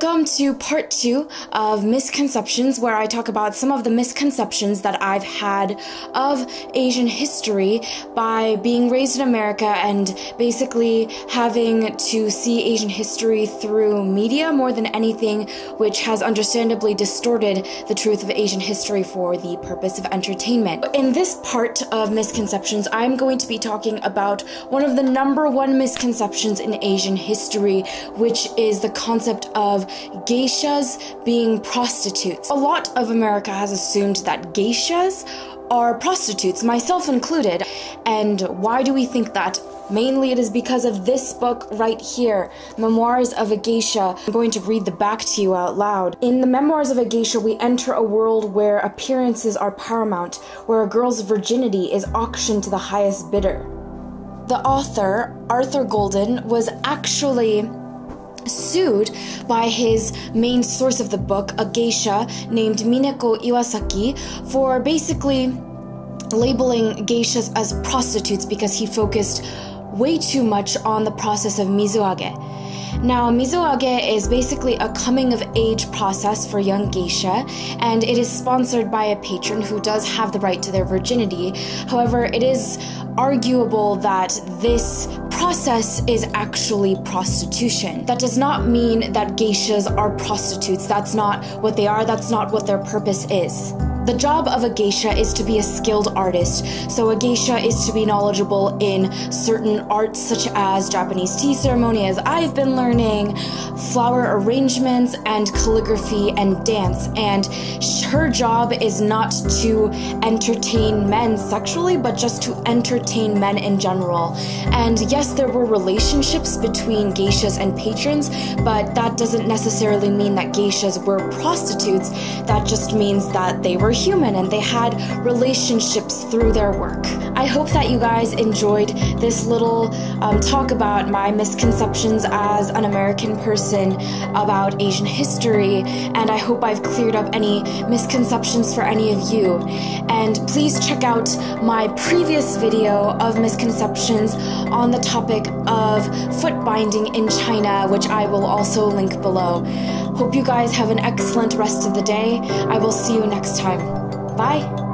Welcome to part 2 of Misconceptions, where I talk about some of the misconceptions that I've had of Asian history by being raised in America and basically having to see Asian history through media more than anything, which has understandably distorted the truth of Asian history for the purpose of entertainment. In this part of Misconceptions, I'm going to be talking about one of the #1 misconceptions in Asian history, which is the concept of geishas being prostitutes. A lot of America has assumed that geishas are prostitutes, myself included. And why do we think that? Mainly it is because of this book right here, Memoirs of a Geisha. I'm going to read the back to you out loud. In the Memoirs of a Geisha, we enter a world where appearances are paramount, where a girl's virginity is auctioned to the highest bidder. The author, Arthur Golden, was actually sued by his main source of the book, a geisha named Mineko Iwasaki, for basically labeling geishas as prostitutes because he focused way too much on the process of mizoage. Now, mizoage is basically a coming-of-age process for young geisha, and it is sponsored by a patron who does have the right to their virginity. However, it is arguable that this process is actually prostitution. That does not mean that geishas are prostitutes. That's not what they are. That's not what their purpose is. The job of a geisha is to be a skilled artist. So a geisha is to be knowledgeable in certain arts such as Japanese tea ceremony, as I've been learning, flower arrangements, and calligraphy and dance. And her job is not to entertain men sexually, but just to entertain men in general. And yes, there were relationships between geishas and patrons, but that doesn't necessarily mean that geishas were prostitutes. That just means that they were human and they had relationships through their work. I hope that you guys enjoyed this little talk about my misconceptions as an American person about Asian history, and I hope I've cleared up any misconceptions for any of you. And please check out my previous video of misconceptions on the topic of foot binding in China, which I will also link below. Hope you guys have an excellent rest of the day. I will see you next time. Bye!